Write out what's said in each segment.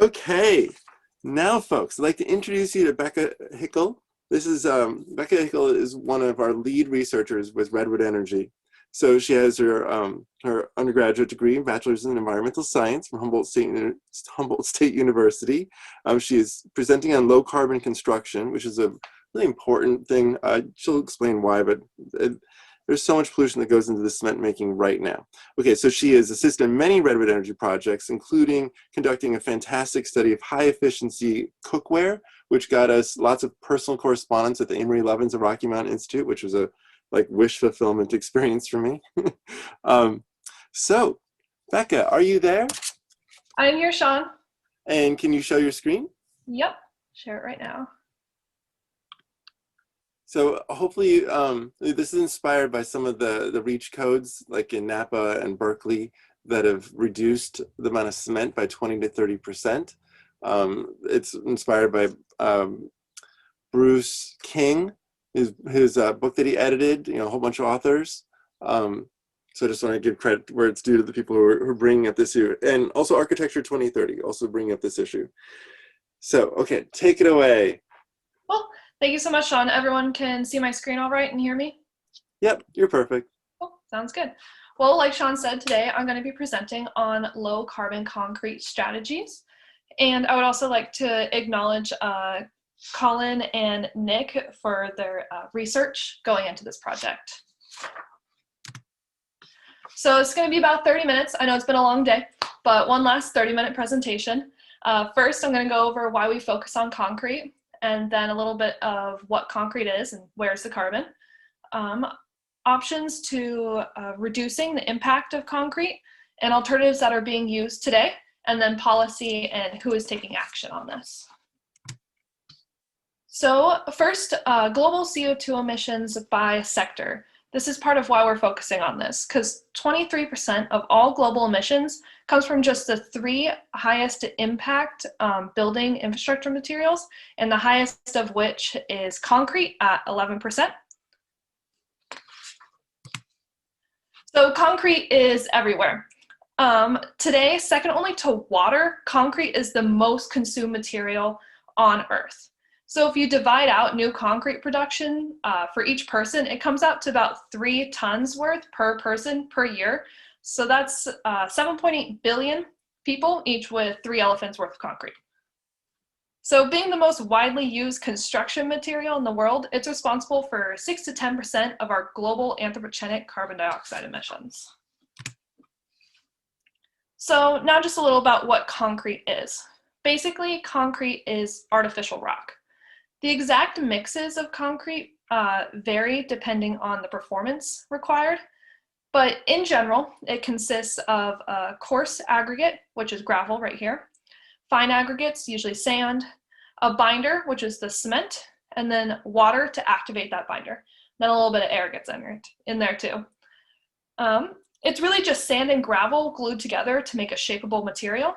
Okay, now folks, I'd like to introduce you to Becca Hueckel. This is Becca Hueckel is one of our lead researchers with Redwood Energy. So she has her undergraduate degree, bachelor's in environmental science from Humboldt State University. She is presenting on low carbon construction, which is a really important thing. She'll explain why, but there's so much pollution that goes into the cement making right now. Okay, so she has assisted in many Redwood Energy projects, including conducting a fantastic study of high efficiency cookware, which got us lots of personal correspondence at the Amory Lovins of Rocky Mountain Institute, which was a wish fulfillment experience for me. So, Becca, are you there? I'm here, Sean. And can you show your screen? Yep, share it right now. So hopefully this is inspired by some of the REACH codes like in Napa and Berkeley that have reduced the amount of cement by 20 to 30%. It's inspired by Bruce King, his book that he edited, a whole bunch of authors. So I just want to give credit where it's due to the people who are bringing up this issue. And also Architecture 2030, also bringing up this issue. So, okay, take it away. Well, thank you so much, Sean. Everyone can see my screen all right and hear me? Yep, you're perfect. Cool, sounds good. Well, like Sean said, today I'm going to be presenting on low carbon concrete strategies. And I would also like to acknowledge Colin and Nick for their research going into this project. So it's going to be about 30 minutes. I know it's been a long day, but one last 30-minute presentation. First, I'm going to go over why we focus on concrete, and then a little bit of what concrete is and where's the carbon. Options to reducing the impact of concrete and alternatives that are being used today, and then policy and who is taking action on this. So first, global CO2 emissions by sector. This is part of why we're focusing on this, because 23% of all global emissions comes from just the 3 highest impact building infrastructure materials, and the highest of which is concrete at 11%. So concrete is everywhere. Today, second only to water, concrete is the most consumed material on Earth. So if you divide out new concrete production for each person, it comes out to about 3 tons worth per person per year. So that's 7.8 billion people, each with 3 elephants worth of concrete. So being the most widely used construction material in the world, it's responsible for 6 to 10% of our global anthropogenic carbon dioxide emissions. So now just a little about what concrete is. Basically, concrete is artificial rock. The exact mixes of concrete vary depending on the performance required, but in general, it consists of a coarse aggregate, which is gravel right here, fine aggregates, usually sand, a binder, which is the cement, and then water to activate that binder. Then a little bit of air gets in there too. It's really just sand and gravel glued together to make a shapeable material.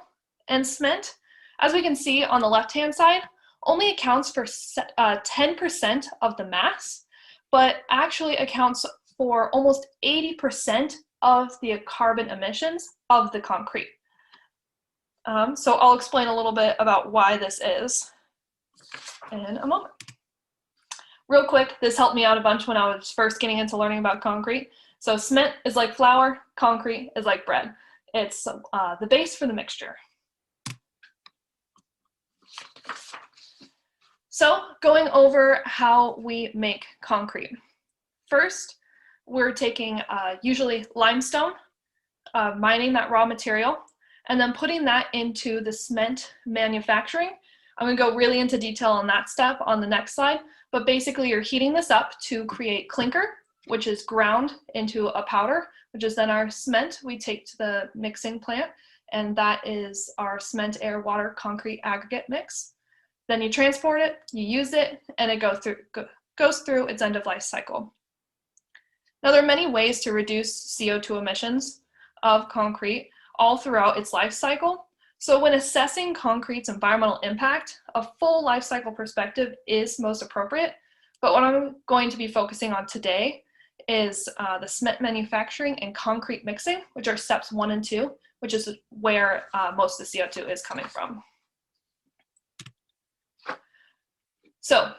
And cement, as we can see on the left-hand side, only accounts for 10% of the mass, but actually accounts for almost 80% of the carbon emissions of the concrete. So I'll explain a little bit about why this is in a moment. Real quick, this helped me out a bunch when I was first getting into learning about concrete. So cement is like flour, concrete is like bread. It's the base for the mixture. So going over how we make concrete. First, we're taking usually limestone, mining that raw material, and then putting that into the cement manufacturing. I'm gonna go really into detail on that step on the next slide, but basically you're heating this up to create clinker, which is ground into a powder, which is then our cement we take to the mixing plant, and that is our cement, air, water, concrete aggregate mix. Then you transport it, you use it, and it goes through its end of life cycle. Now there are many ways to reduce CO2 emissions of concrete all throughout its life cycle. So when assessing concrete's environmental impact, a full life cycle perspective is most appropriate. But what I'm going to be focusing on today is the cement manufacturing and concrete mixing, which are steps 1 and 2, which is where most of the CO2 is coming from. So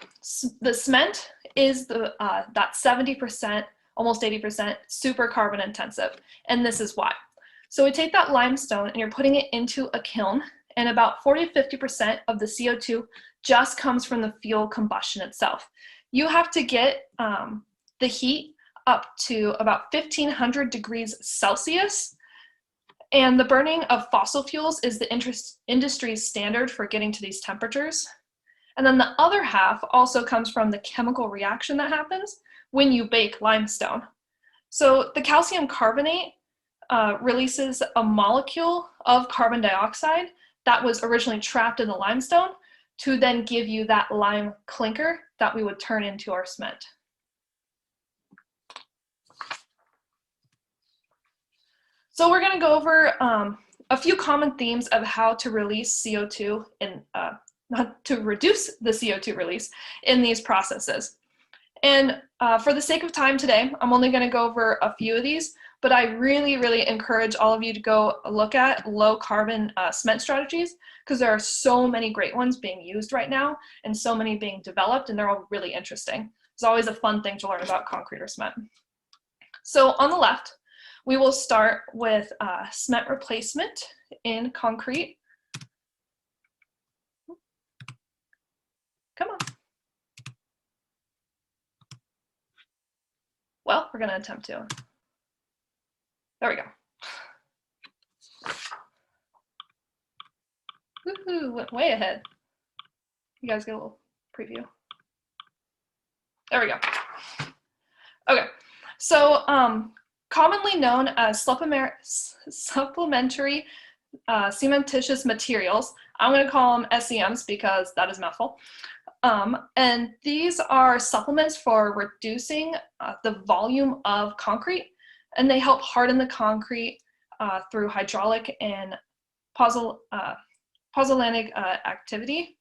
the cement is that 70%, almost 80% super carbon intensive, and this is why. So we take that limestone and you're putting it into a kiln, and about 40 to 50% of the CO2 just comes from the fuel combustion itself. You have to get the heat up to about 1500 degrees Celsius, and the burning of fossil fuels is the industry's standard for getting to these temperatures. And then the other half also comes from the chemical reaction that happens when you bake limestone. So the calcium carbonate releases a molecule of carbon dioxide that was originally trapped in the limestone to then give you that lime clinker that we would turn into our cement. So we're going to go over a few common themes of how to release CO2 in not to reduce the CO2 release in these processes. And for the sake of time today, I'm only going to go over a few of these, but I really, really encourage all of you to go look at low carbon cement strategies, because there are so many great ones being used right now and so many being developed, and they're all really interesting. It's always a fun thing to learn about concrete or cement. So on the left, we will start with cement replacement in concrete. Come on. Well, we're going to attempt to. There we go. Woohoo, went way ahead. You guys get a little preview. There we go. Okay, so commonly known as supplementary cementitious materials, I'm going to call them SEMs because that is a mouthful. And these are supplements for reducing the volume of concrete, and they help harden the concrete through hydraulic and pozzolanic activity.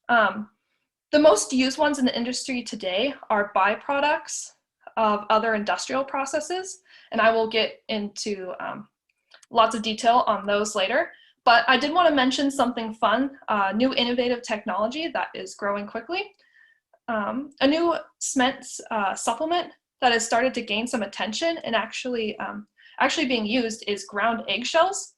The most used ones in the industry today are byproducts of other industrial processes, and I will get into lots of detail on those later. But I did want to mention something fun, new innovative technology that is growing quickly. A new cement supplement that has started to gain some attention and actually being used is ground eggshells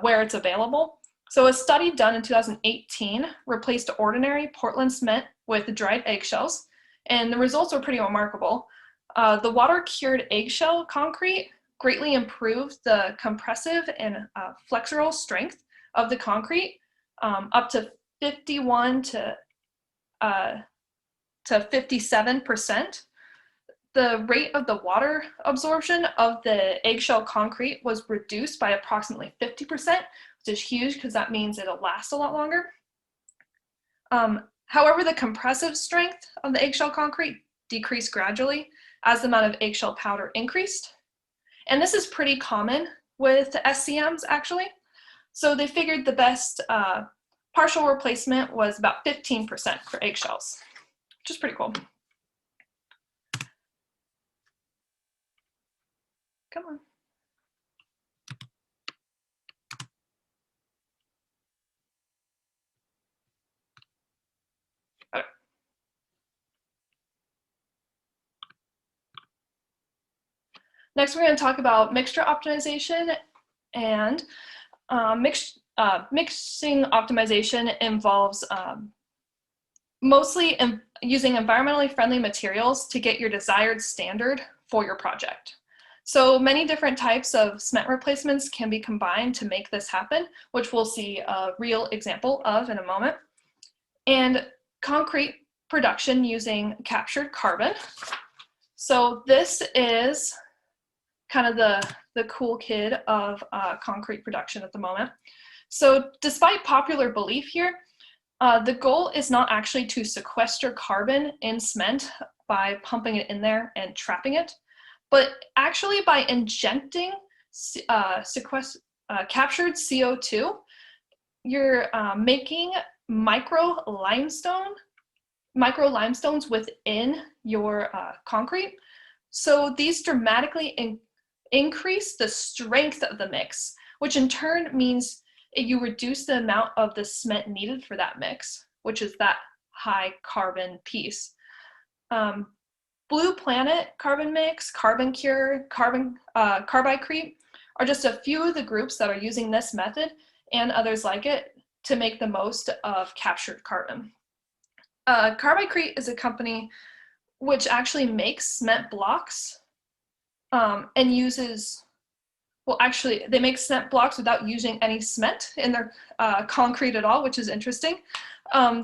where it's available. So a study done in 2018 replaced ordinary Portland cement with dried eggshells, and the results were pretty remarkable. The water-cured eggshell concrete greatly improved the compressive and flexural strength of the concrete, up to 51 to 57%. The rate of the water absorption of the eggshell concrete was reduced by approximately 50%, which is huge because that means it'll last a lot longer. However, the compressive strength of the eggshell concrete decreased gradually as the amount of eggshell powder increased. And this is pretty common with the SCMs actually. So they figured the best partial replacement was about 15% for eggshells, which is pretty cool. Come on. Okay. Next, we're going to talk about mixture optimization, and mixing optimization involves mostly using environmentally friendly materials to get your desired standard for your project. So many different types of cement replacements can be combined to make this happen, which we'll see a real example of in a moment. And concrete production using captured carbon. So this is kind of the cool kid of concrete production at the moment. So despite popular belief here, the goal is not actually to sequester carbon in cement by pumping it in there and trapping it, but actually by injecting captured CO2, you're making micro limestones within your concrete. So these dramatically increase the strength of the mix, which in turn means you reduce the amount of the cement needed for that mix. which is that high carbon piece. Blue Planet carbon mix, carbon cure, carbicrete are just a few of the groups that are using this method and others like it to make the most of captured carbon. Carbicrete is a company which actually makes cement blocks and uses, well, actually, they make cement blocks without using any cement in their concrete at all, which is interesting.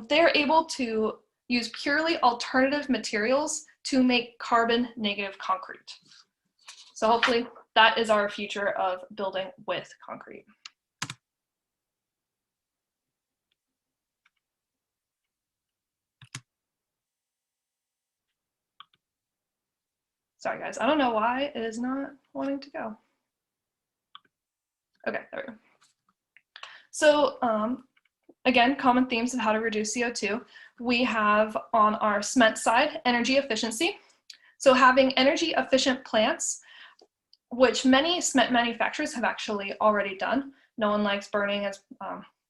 They're able to use purely alternative materials to make carbon negative concrete. So hopefully that is our future of building with concrete. Sorry guys, I don't know why it is not wanting to go. Okay, there we go. So again, common themes of how to reduce CO2. We have on our cement side, energy efficiency. So having energy efficient plants, which many cement manufacturers have actually already done. No one likes burning as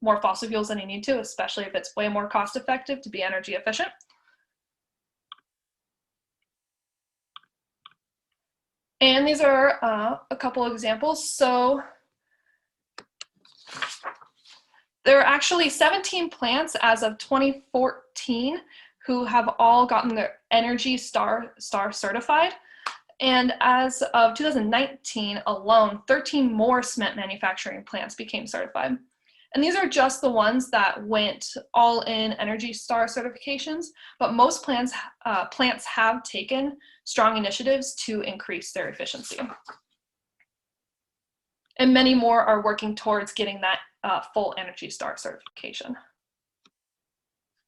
more fossil fuels than you need to, especially if it's way more cost effective to be energy efficient. And these are a couple examples. So there are actually 17 plants as of 2014 who have all gotten their Energy Star certified. And as of 2019 alone, 13 more cement manufacturing plants became certified. And these are just the ones that went all in Energy Star certifications, but most plants have taken strong initiatives to increase their efficiency. And many more are working towards getting that full Energy Star certification.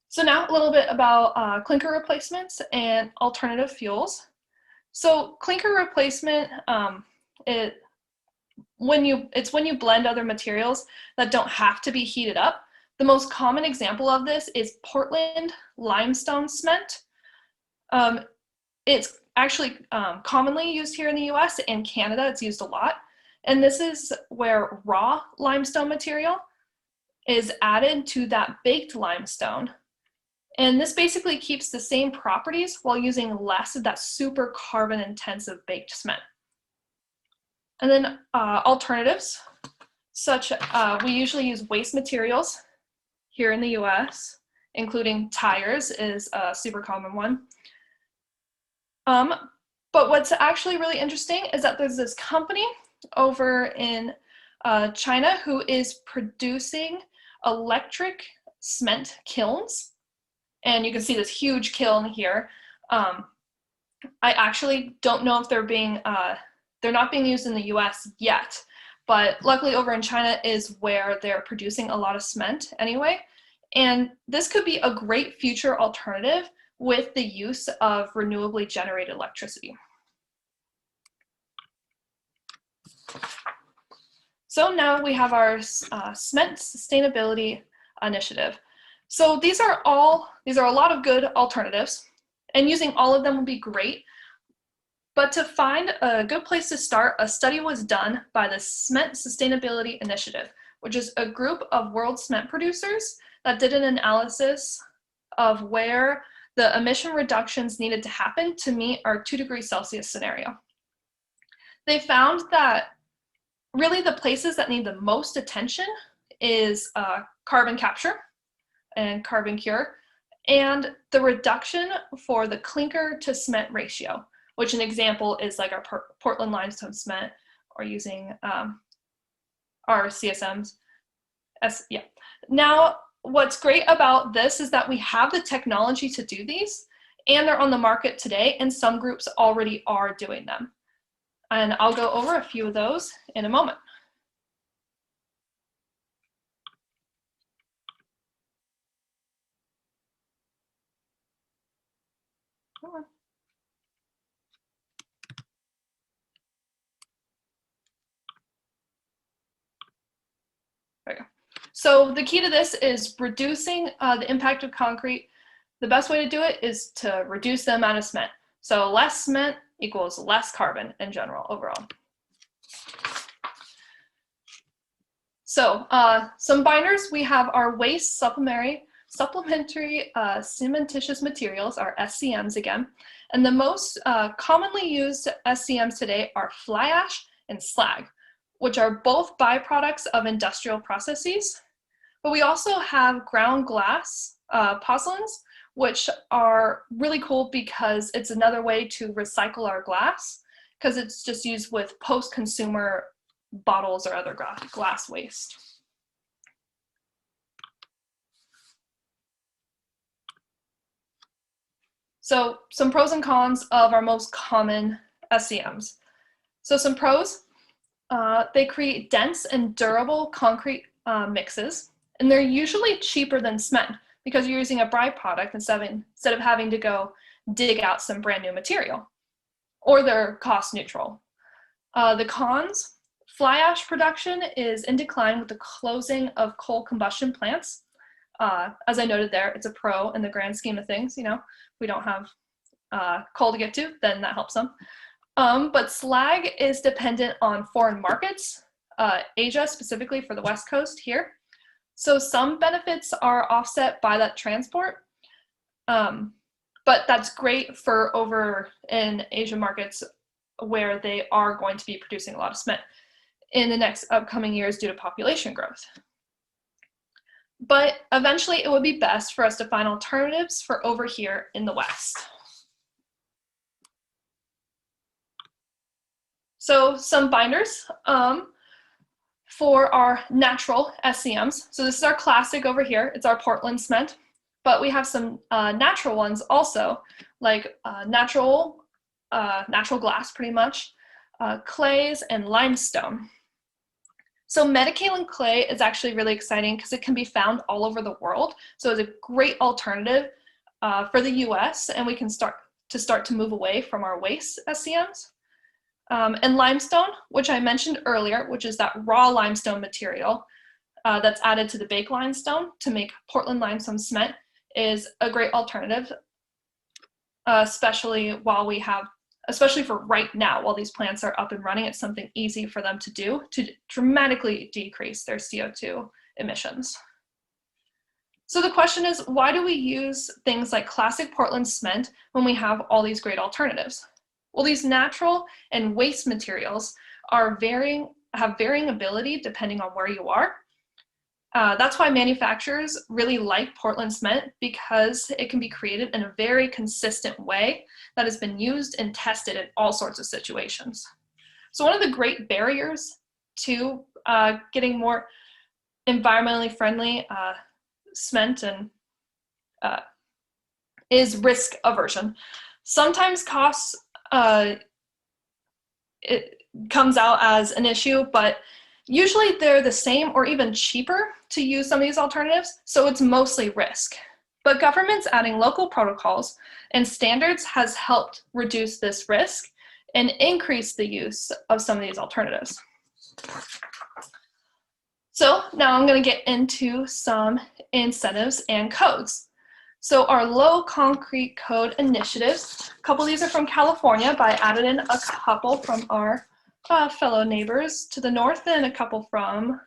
So now a little bit about clinker replacements and alternative fuels. So clinker replacement, it's when you blend other materials that don't have to be heated up. The most common example of this is Portland limestone cement. It's actually commonly used here in the US. In Canada, it's used a lot. And this is where raw limestone material is added to that baked limestone. And this basically keeps the same properties while using less of that super carbon intensive baked cement. And then alternatives, such we usually use waste materials here in the US, including tires is a super common one. But what's actually really interesting is that there's this company over in China who is producing electric cement kilns. And you can see this huge kiln here. I actually don't know if they're not being used in the US yet, but luckily over in China is where they're producing a lot of cement anyway. And this could be a great future alternative with the use of renewably generated electricity. So now we have our cement sustainability initiative. So these are a lot of good alternatives, and using all of them would be great. But to find a good place to start, a study was done by the Cement Sustainability Initiative, which is a group of world cement producers that did an analysis of where the emission reductions needed to happen to meet our 2°C scenario. They found that really the places that need the most attention is carbon capture and carbon cure, and the reduction for the clinker to cement ratio, which an example is like our Portland limestone cement, or using our CSMs. Yeah. Now, what's great about this is that we have the technology to do these, and they're on the market today, and some groups already are doing them. And I'll go over a few of those in a moment. There we go. So the key to this is reducing the impact of concrete. The best way to do it is to reduce the amount of cement. So less cement equals less carbon in general overall. So some binders, we have our waste supplementary supplementary cementitious materials, are SCMs again. And the most commonly used SCMs today are fly ash and slag, which are both byproducts of industrial processes. But we also have ground glass pozzolans, which are really cool because it's another way to recycle our glass, because it's just used with post-consumer bottles or other glass waste. So some pros and cons of our most common SCMs. So some pros, they create dense and durable concrete mixes, and they're usually cheaper than cement because you're using a byproduct instead of having to go dig out some brand new material, or they're cost neutral. The cons, fly ash production is in decline with the closing of coal combustion plants. As I noted there, it's a pro in the grand scheme of things. You know, we don't have coal to get to, then that helps them. But slag is dependent on foreign markets, Asia specifically for the West Coast here. So some benefits are offset by that transport, but that's great for over in Asian markets where they are going to be producing a lot of cement in the next upcoming years due to population growth. But eventually it would be best for us to find alternatives for over here in the West. So some binders for our natural SCMs. So this is our classic over here. It's our Portland cement, but we have some natural ones also, like natural glass pretty much, clays and limestone. So metakaolin clay is actually really exciting because it can be found all over the world. So it's a great alternative for the US, and we can start to move away from our waste SCMs. And limestone, which I mentioned earlier, which is that raw limestone material that's added to the baked limestone to make Portland limestone cement, is a great alternative, especially for right now, while these plants are up and running. It's something easy for them to do to dramatically decrease their CO2 emissions. So the question is, why do we use things like classic Portland cement when we have all these great alternatives? Well, these natural and waste materials have varying ability depending on where you are. That's why manufacturers really like Portland cement, because it can be created in a very consistent way that has been used and tested in all sorts of situations. So one of the great barriers to getting more environmentally friendly cement is risk aversion. Sometimes costs, it comes out as an issue, but usually they're the same or even cheaper to use some of these alternatives, so it's mostly risk. But governments adding local protocols and standards has helped reduce this risk and increase the use of some of these alternatives. So now I'm going to get into some incentives and codes. So our low concrete code initiatives, a couple of these are from California, but I added in a couple from our fellow neighbors to the north and a couple from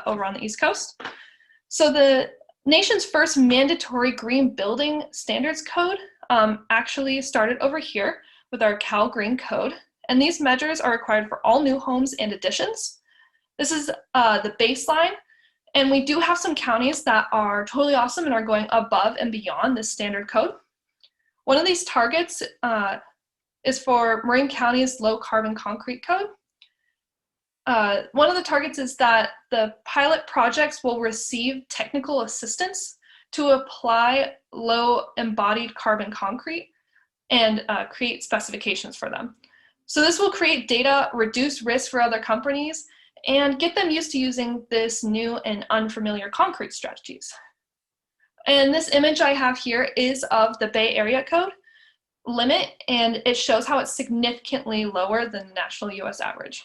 over on the East Coast. So the nation's first mandatory green building standards code actually started over here with our Cal Green Code. And these measures are required for all new homes and additions. This is the baseline. And we do have some counties that are totally awesome and are going above and beyond this standard code. One of these targets is for Marin County's low carbon concrete code. One of the targets is that the pilot projects will receive technical assistance to apply low embodied carbon concrete and create specifications for them. So this will create data, reduce risk for other companies, and get them used to using this new and unfamiliar concrete strategies. And this image I have here is of the Bay Area code limit, and it shows how it's significantly lower than the national US average.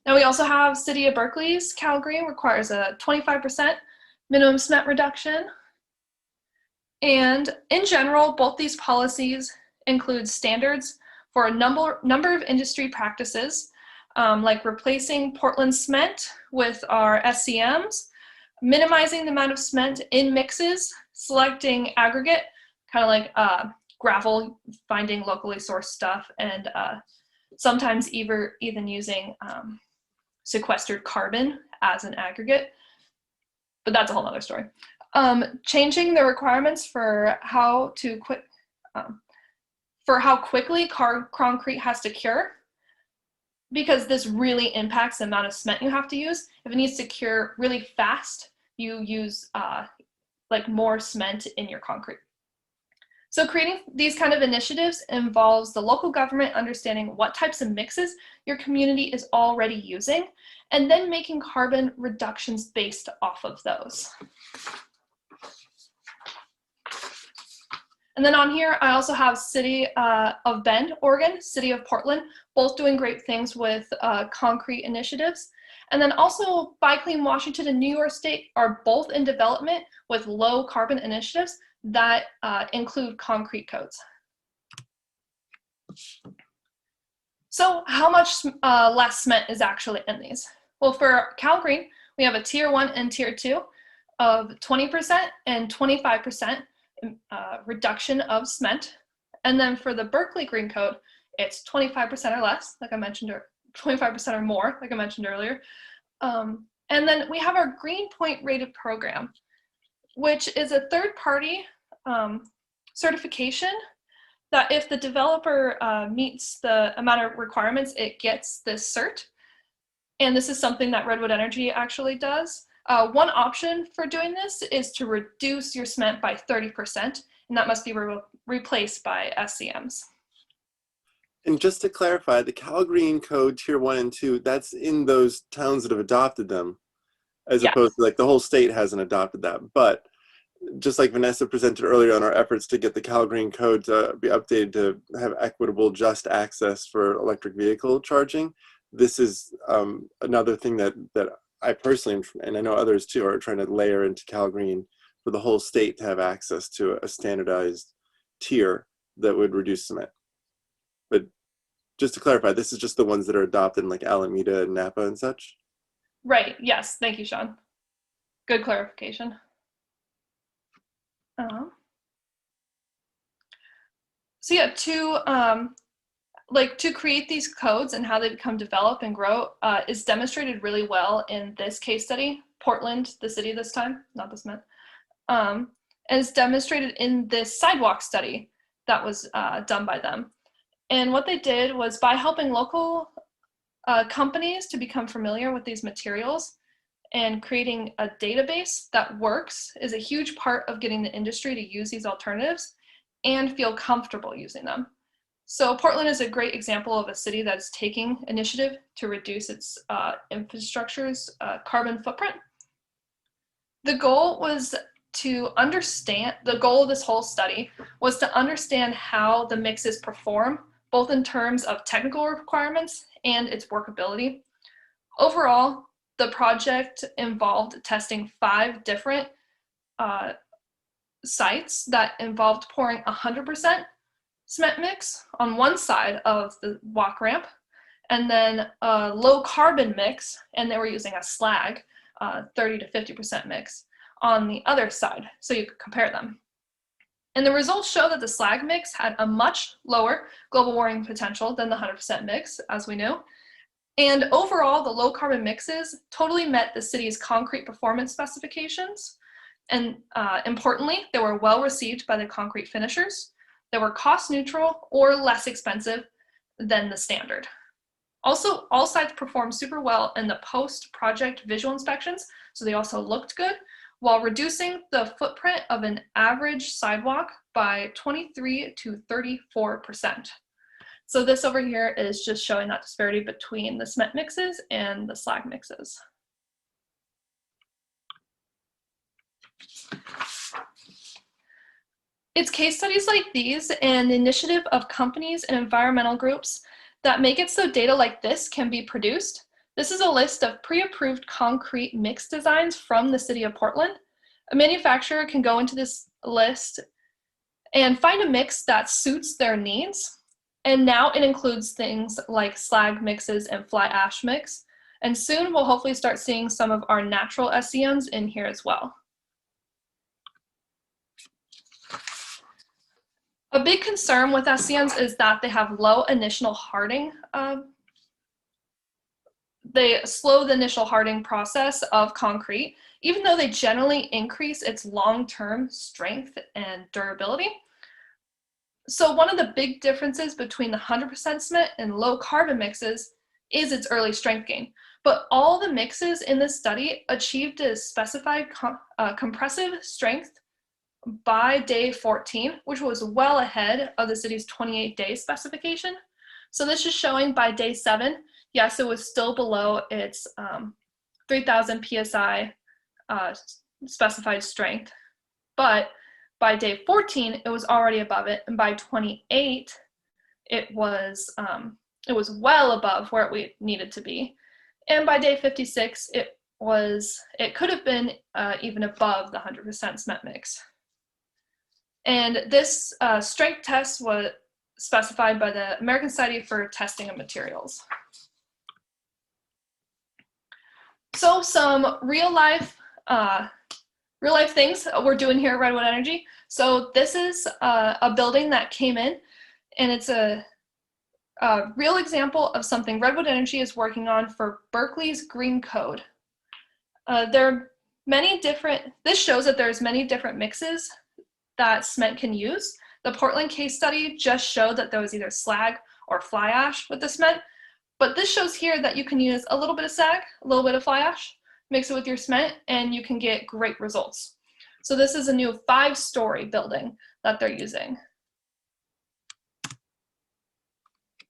Now we also have City of Berkeley's Cal Green requires a 25% minimum cement reduction. And in general, both these policies include standards for a number of industry practices, like replacing Portland cement with our SCMs, minimizing the amount of cement in mixes, selecting aggregate, kind of like gravel, finding locally sourced stuff, and sometimes even using sequestered carbon as an aggregate, but that's a whole other story. Changing the requirements for how quickly concrete has to cure, because this really impacts the amount of cement you have to use. If it needs to cure really fast, you use like more cement in your concrete. So creating these kind of initiatives involves the local government understanding what types of mixes your community is already using, and then making carbon reductions based off of those. And then on here, I also have City of Bend, Oregon, City of Portland, both doing great things with concrete initiatives. And then also Buy Clean Washington and New York State are both in development with low carbon initiatives that include concrete codes. So how much less cement is actually in these? Well, for Calgreen, we have a tier 1 and tier 2 of 20% and 25% reduction of cement. And then for the Berkeley Green Code, it's 25% or less, like I mentioned, or 25% or more, like I mentioned earlier. And then we have our Green Point rated program, which is a third-party certification that if the developer meets the amount of requirements, it gets this cert. And this is something that Redwood Energy actually does. One option for doing this is to reduce your cement by 30%, and that must be replaced by SCMs. And just to clarify, the Cal Green Code Tier 1 and 2, that's in those towns that have adopted them, as opposed to like the whole state hasn't adopted that. But just like Vanessa presented earlier on our efforts to get the Cal Green Code to be updated to have equitable, just access for electric vehicle charging, this is another thing that I personally, and I know others too, are trying to layer into Cal Green for the whole state to have access to a standardized tier that would reduce cement. But just to clarify, this is just the ones that are adopted in like Alameda and Napa and such? Right, yes, thank you, Sean. Good clarification. So yeah, to create these codes and how they become develop and grow is demonstrated really well in this case study, Portland, the city this time, not the cement. And it's demonstrated in this sidewalk study that was done by them. And what they did was by helping local companies to become familiar with these materials and creating a database that works is a huge part of getting the industry to use these alternatives and feel comfortable using them. So Portland is a great example of a city that is taking initiative to reduce its infrastructure's carbon footprint. The goal of this whole study was to understand how the mixes perform, both in terms of technical requirements and its workability. Overall, the project involved testing 5 different sites that involved pouring 100% cement mix on one side of the walk ramp, and then a low carbon mix, and they were using a slag, 30 to 50% mix on the other side, so you could compare them. And the results show that the slag mix had a much lower global warming potential than the 100% mix, as we know. And overall, the low carbon mixes totally met the city's concrete performance specifications. And importantly, they were well received by the concrete finishers. They were cost neutral or less expensive than the standard. Also, all sites performed super well in the post-project visual inspections, so they also looked good, while reducing the footprint of an average sidewalk by 23 to 34%. So this over here is just showing that disparity between the cement mixes and the slag mixes. It's case studies like these and the initiative of companies and environmental groups that make it so data like this can be produced. This is a list of pre-approved concrete mix designs from the city of Portland. A manufacturer can go into this list and find a mix that suits their needs. And now it includes things like slag mixes and fly ash mix. And soon we'll hopefully start seeing some of our natural SCMs in here as well. A big concern with SCMs is that they have low initial hardening. They slow the initial hardening process of concrete, even though they generally increase its long-term strength and durability. So one of the big differences between the 100% cement and low carbon mixes is its early strength gain. But all the mixes in this study achieved a specified compressive strength by day 14, which was well ahead of the city's 28-day specification. So this is showing by day 7, yes, it was still below its 3,000 PSI specified strength, but by day 14, it was already above it, and by 28, it was well above where we needed to be, and by day 56, it could have been even above the 100% cement mix. And this strength test was specified by the American Society for Testing of Materials. So some real life things we're doing here at Redwood Energy. So this is a building that came in, and it's a real example of something Redwood Energy is working on for Berkeley's Green Code. There are many different, this shows that there's many different mixes that cement can use. The Portland case study just showed that there was either slag or fly ash with the cement, but this shows here that you can use a little bit of slag, a little bit of fly ash, mix it with your cement, and you can get great results. So this is a new 5-story building that they're using.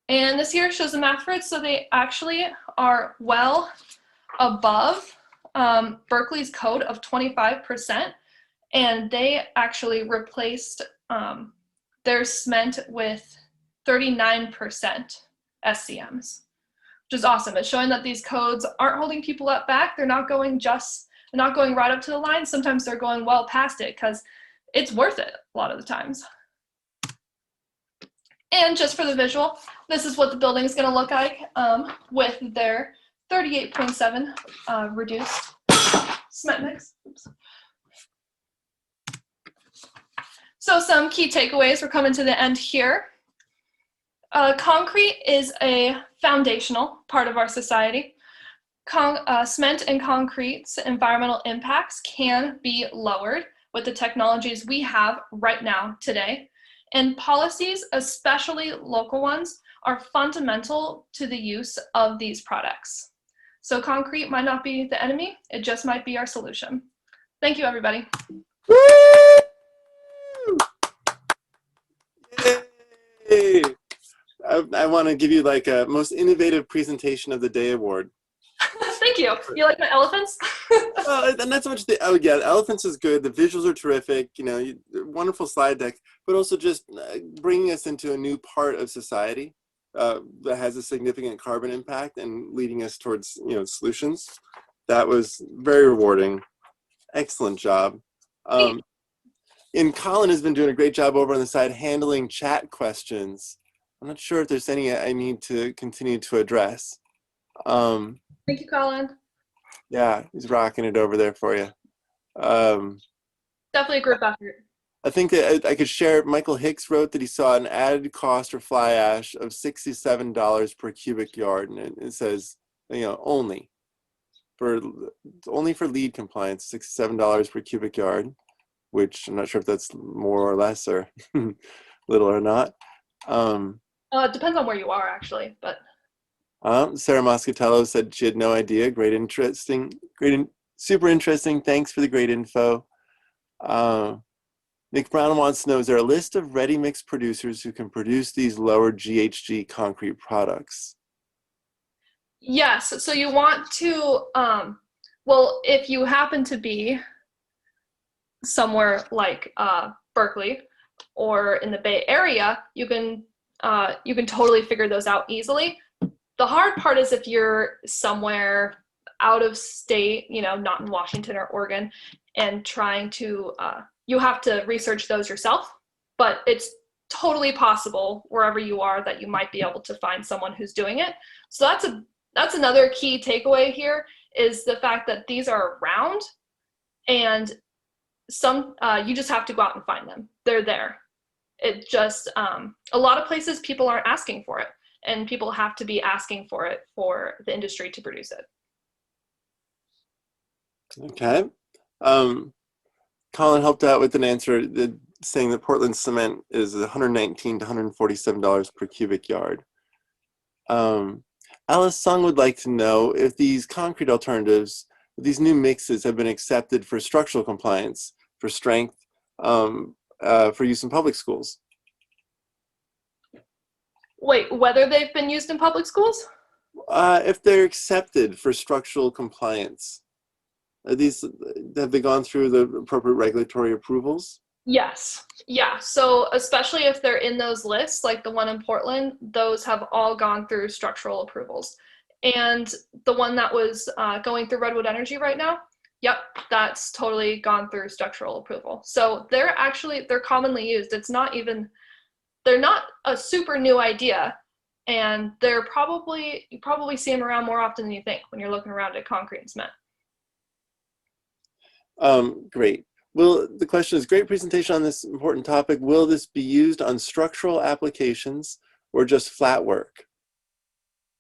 And this here shows the math for it, so they actually are well above Berkeley's code of 25%, and they actually replaced their cement with 39% SCMs, which is awesome. It's showing that these codes aren't holding people back. They're not going right up to the line. Sometimes they're going well past it because it's worth it a lot of the times. And just for the visual, this is what the building is going to look like with their 38.7 reduced cement mix. Oops. So some key takeaways, we're coming to the end here. Concrete is a foundational part of our society. Cement and concrete's environmental impacts can be lowered with the technologies we have right now today. And policies, especially local ones, are fundamental to the use of these products. So concrete might not be the enemy, it just might be our solution. Thank you, everybody. Woo! Yay! I want to give you like a most innovative presentation of the day award. Thank you. You like my elephants? Well, and not so much oh yeah, elephants is good. The visuals are terrific. You know, wonderful slide deck, but also just bringing us into a new part of society that has a significant carbon impact and leading us towards solutions. That was very rewarding. Excellent job. And Colin has been doing a great job over on the side handling chat questions. I'm not sure if there's any I need to continue to address. Thank you, Colin. Yeah, he's rocking it over there for you. Definitely a group effort. I think that I could share, Michael Hicks wrote that he saw an added cost for fly ash of $67 per cubic yard, and it says, only for lead compliance, $67 per cubic yard, which I'm not sure if that's more or less or little or not. It depends on where you are, actually, but. Sarah Moscatello said she had no idea. Super interesting. Thanks for the great info. Nick Brown wants to know, is there a list of ready mix producers who can produce these lower GHG concrete products? Yes, so you want to, well, if you happen to be somewhere like Berkeley or in the Bay Area, you can totally figure those out easily. The hard part is if you're somewhere out of state, not in Washington or Oregon, and trying to, you have to research those yourself, but it's totally possible wherever you are that you might be able to find someone who's doing it. So that's a That's another key takeaway here is the fact that these are round, and you just have to go out and find them. They're there. It just, a lot of places people aren't asking for it, and people have to be asking for it for the industry to produce it. Okay. Colin helped out with an answer saying that Portland cement is $119 to $147 per cubic yard. Alice Sung would like to know if these concrete alternatives, these new mixes have been accepted for structural compliance, for strength, for use in public schools. Wait, whether they've been used in public schools? If they're accepted for structural compliance. Have they gone through the appropriate regulatory approvals? Yes. Yeah. So especially if they're in those lists, like the one in Portland, those have all gone through structural approvals. And the one that was going through Redwood Energy right now, yep, that's totally gone through structural approval. So they're commonly used. They're not a super new idea, and you probably see them around more often than you think when you're looking around at concrete and cement. Great. The question is, great presentation on this important topic. Will this be used on structural applications or just flat work?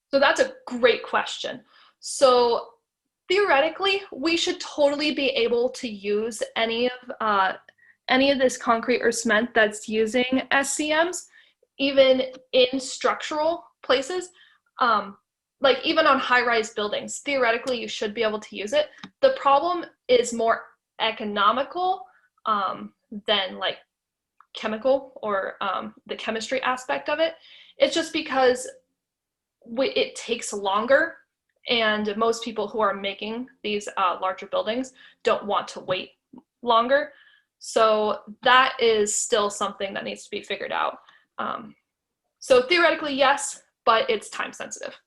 So that's a great question. So theoretically, we should totally be able to use any of this concrete or cement that's using SCMs, even in structural places. Like even on high-rise buildings, theoretically, you should be able to use it. The problem is more economical than like chemical or the chemistry aspect of it. It's just because it takes longer, and most people who are making these larger buildings don't want to wait longer. So that is still something that needs to be figured out. So theoretically, yes, but it's time sensitive.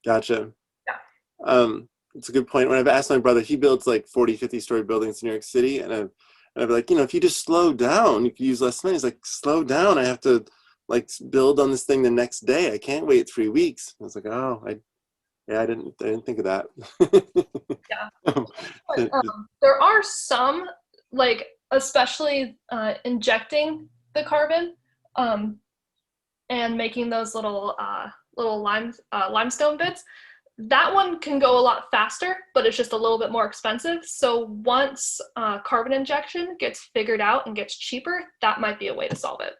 Gotcha. Yeah. It's a good point. When I've asked my brother, he builds like 40, 50-story buildings in New York City, and I've be like, if you just slow down, you can use less cement. He's like, slow down. I have to like build on this thing the next day. I can't wait 3 weeks. I was like, oh, I didn't think of that. Yeah. But, there are some, like especially injecting the carbon and making those little limestone bits. That one can go a lot faster, but it's just a little bit more expensive. So once carbon injection gets figured out and gets cheaper, that might be a way to solve it.